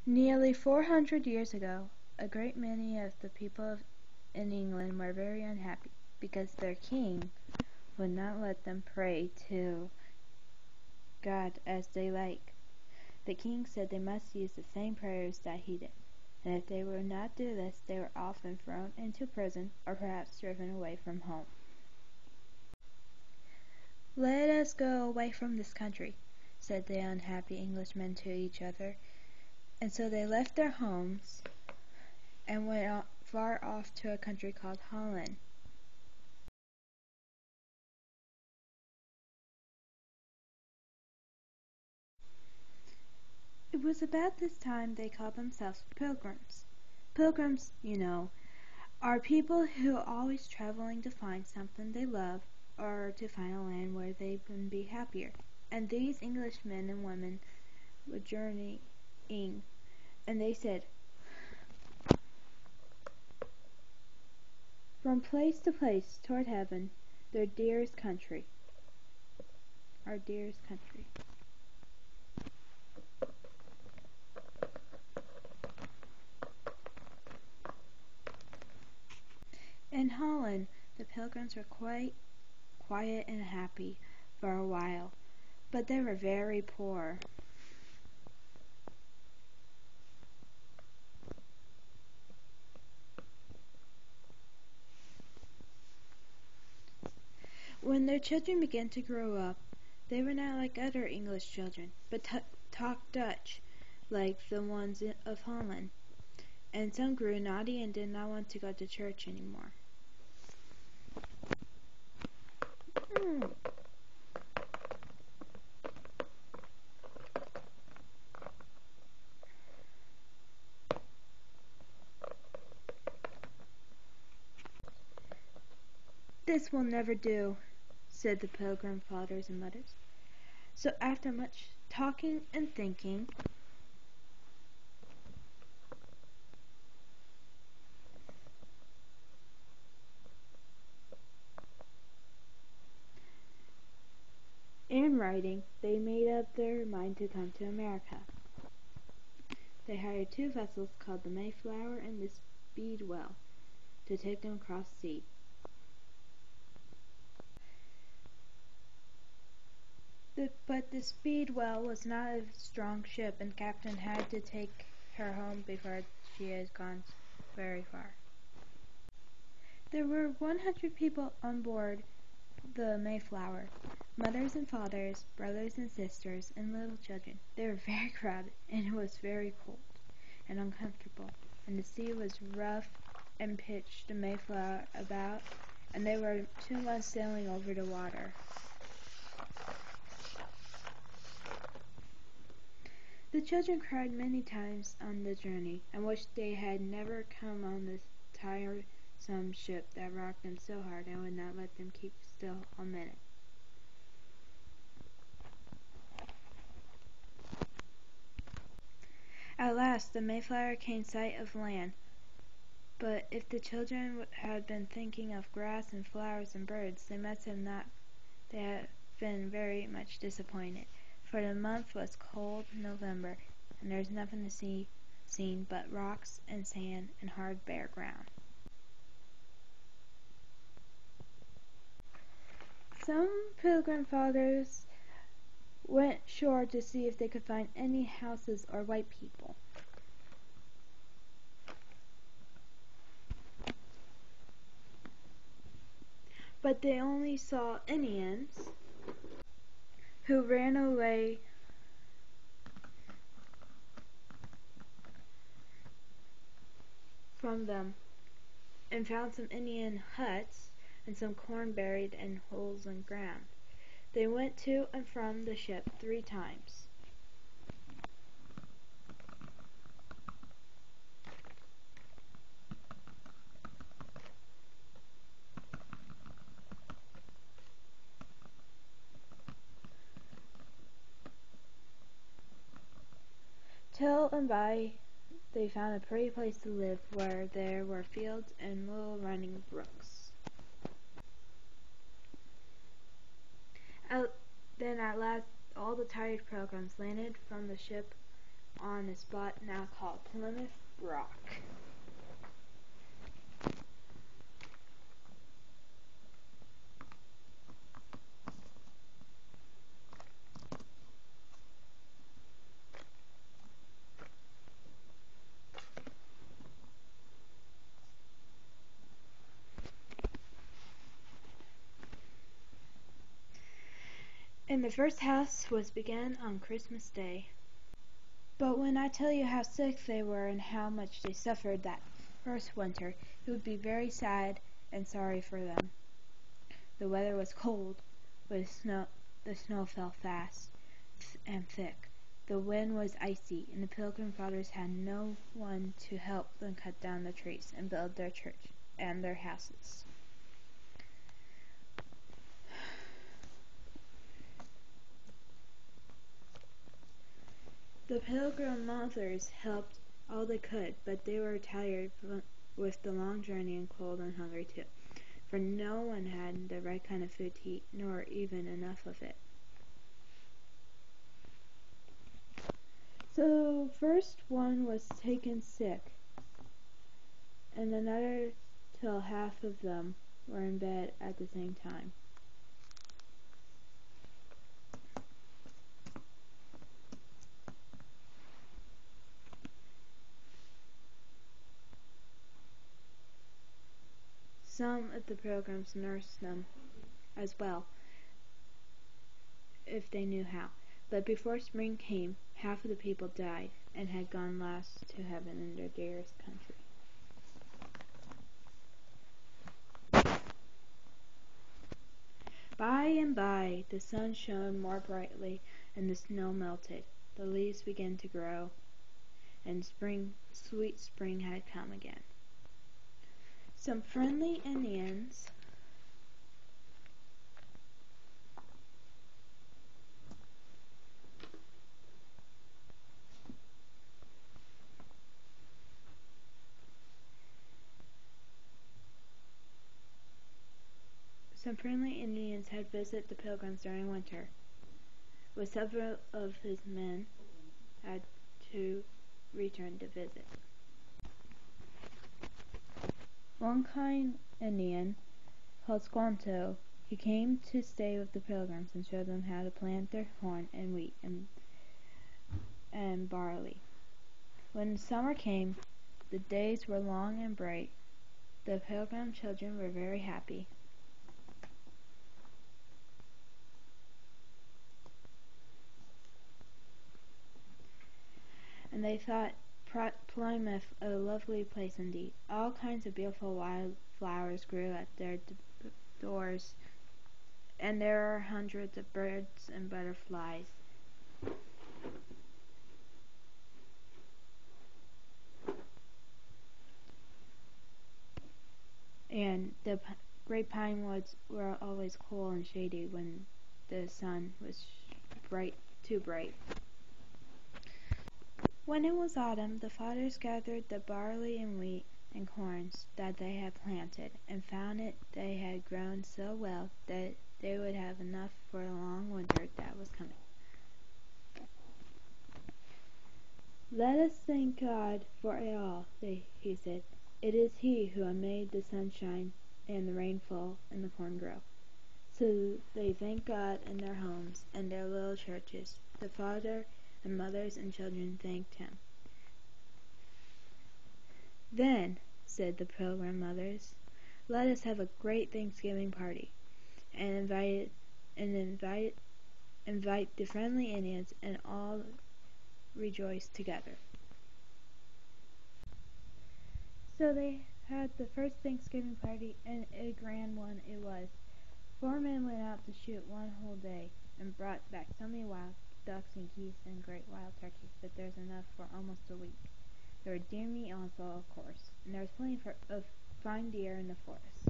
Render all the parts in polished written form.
Nearly 400 years ago, a great many of the people in England were very unhappy because their king would not let them pray to God as they liked. The king said they must use the same prayers that he did, and if they would not do this, they were often thrown into prison or perhaps driven away from home. "Let us go away from this country," said the unhappy Englishmen to each other, and so they left their homes and went far off to a country called Holland. It was about this time they called themselves pilgrims. Pilgrims, you know, are people who are always traveling to find something they love or to find a land where they can be happier. And these English men and women were journeying, and they said, "From place to place toward heaven, their dearest country, our dearest country." In Holland, the pilgrims were quite quiet and happy for a while, but they were very poor. When their children began to grow up, they were not like other English children, but talked Dutch, like the ones of Holland. And some grew naughty and did not want to go to church anymore. "This will never do," said the pilgrim fathers and mothers. So after much talking and thinking, and writing, they made up their mind to come to America. They hired two vessels called the Mayflower and the Speedwell to take them across sea. But the Speedwell was not a strong ship, and the captain had to take her home before she had gone very far. There were 100 people on board the Mayflower, mothers and fathers, brothers and sisters, and little children. They were very crowded, and it was very cold and uncomfortable, and the sea was rough and pitched the Mayflower about, and they were 2 months sailing over the water. The children cried many times on the journey, and wished they had never come on this tiresome ship that rocked them so hard and would not let them keep still a minute. At last the Mayflower came sight of land, but if the children had been thinking of grass and flowers and birds, they must have not. They had been very much disappointed, for the month was cold November, and there was nothing to see seen but rocks and sand and hard bare ground. Some pilgrim fathers went shore to see if they could find any houses or white people. But they only saw Indians who ran away from them and found some Indian huts and some corn buried in holes in the ground. They went to and from the ship 3 times. Till and by they found a pretty place to live, where there were fields and little running brooks. Then at last all the tired pilgrims landed from the ship on a spot now called Plymouth Rock. And the first house was begun on Christmas Day. But when I tell you how sick they were and how much they suffered that first winter, you would be very sad and sorry for them. The weather was cold, but the snow fell fast and thick. The wind was icy, and the Pilgrim Fathers had no one to help them cut down the trees and build their church and their houses. The Pilgrim Mothers helped all they could, but they were tired with the long journey and cold and hungry too, for no one had the right kind of food to eat, nor even enough of it. So first one was taken sick, and another till half of them were in bed at the same time. Some of the Pilgrims nursed them as well, if they knew how. But before spring came, half of the people died and had gone last to heaven in their dearest country. By and by, the sun shone more brightly, and the snow melted. The leaves began to grow, and sweet spring had come again. Some friendly Indians had visited the Pilgrims during winter, with several of his men had to return to visit. One kind Indian, called Squanto, he came to stay with the Pilgrims and show them how to plant their corn and wheat and barley. When summer came, the days were long and bright. The Pilgrim children were very happy. And they thought Plymouth a lovely place indeed. All kinds of beautiful wild flowers grew at their doors, and there are hundreds of birds and butterflies. And the great pine woods were always cool and shady when the sun was too bright. When it was autumn, the fathers gathered the barley and wheat and corns that they had planted, and found they had grown so well that they would have enough for the long winter that was coming. "Let us thank God for it all," he said. "It is He who has made the sunshine and the rain fall and the corn grow." So they thanked God in their homes and their little churches. The father and mothers and children thanked Him. "Then," said the Pilgrim Mothers, "let us have a great Thanksgiving party, and invite the friendly Indians, and all rejoice together." So they had the first Thanksgiving party, and a grand one it was. 4 men went out to shoot one whole day, and brought back so many wild ducks and geese and great wild turkeys that there's enough for almost a week. There were deer meat also, of course, and there was plenty of fine deer in the forest.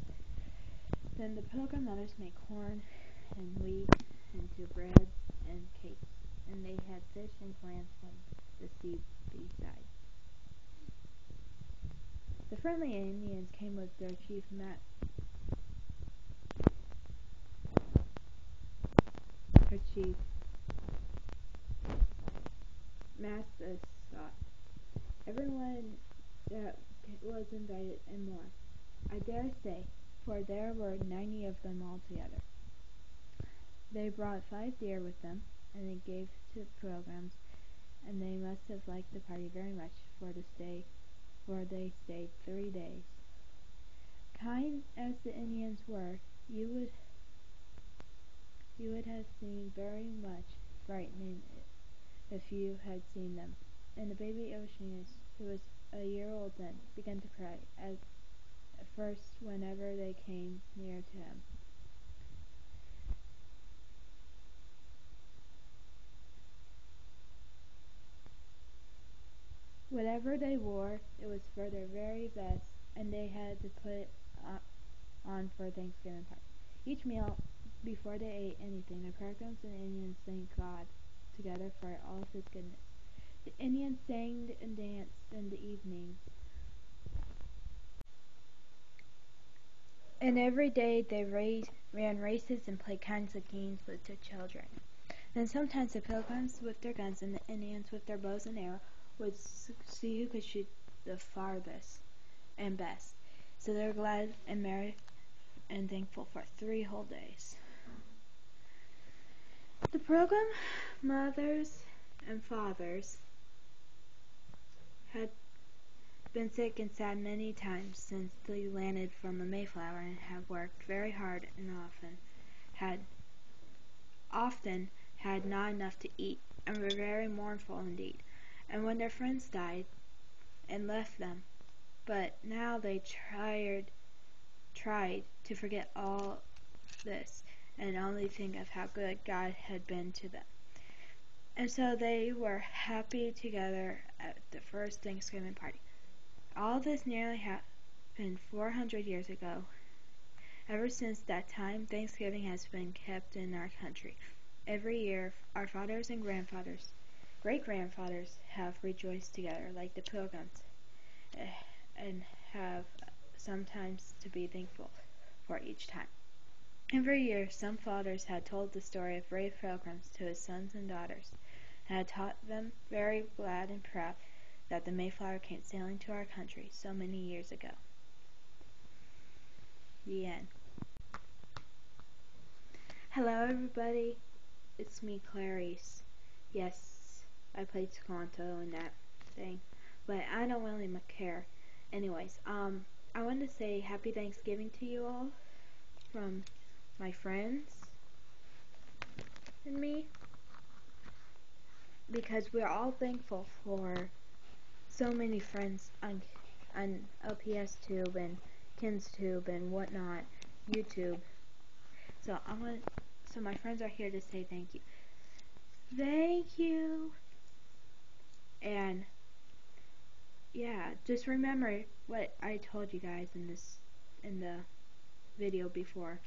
Then the Pilgrim Mothers made corn and wheat into bread and cakes, and they had fish and clams from the sea beside. The friendly Indians came with their chief Mastas everyone that was invited and more. I dare say, for there were 90 of them altogether. They brought 5 deer with them, and they gave to programs, and they must have liked the party very much, for they stayed 3 days. Kind as the Indians were, you would have seemed very much frightened if you had seen them. And the baby Oceanus, who was a year old then, began to cry, at first whenever they came near to him. Whatever they wore, it was for their very best, and they had to put it on for Thanksgiving party. Each meal, before they ate anything, the Pilgrims and Indians thanked God together for all of his goodness. The Indians sang and danced in the evening, and every day they ran races and played kinds of games with the children. Then sometimes the Pilgrims with their guns and the Indians with their bows and arrows would see who could shoot the farthest and best. So they were glad and merry and thankful for 3 whole days. The Pilgrim mothers and fathers had been sick and sad many times since they landed from the Mayflower, and had worked very hard and often had not enough to eat, and were very mournful indeed. And when their friends died and left them, but now they tried to forget all this and only think of how good God had been to them. And so they were happy together at the first Thanksgiving party. All this nearly happened 400 years ago. Ever since that time, Thanksgiving has been kept in our country. Every year, our fathers and grandfathers, great-grandfathers, have rejoiced together like the Pilgrims, and have sometimes to be thankful for each time. Every year, some fathers had told the story of brave Pilgrims to his sons and daughters, and had taught them, very glad and proud, that the Mayflower came sailing to our country so many years ago. The end. Hello, everybody. It's me, Clarice. Yes, I played Squanto and that thing, but I don't really care. Anyways, I want to say Happy Thanksgiving to you all from my friends and me, because we're all thankful for so many friends on LPS Tube and KinsTube and whatnot, YouTube. So my friends are here to say thank you. Thank you. And yeah, just remember what I told you guys in the video before,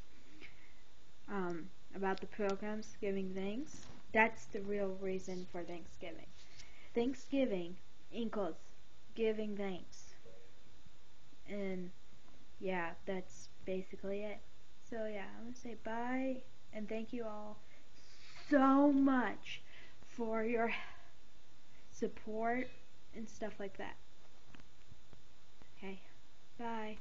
about the programs giving thanks. That's the real reason for Thanksgiving. Thanksgiving equals giving thanks. And yeah, that's basically it. So yeah, I'm gonna say bye and thank you all so much for your support and stuff like that. Okay, bye.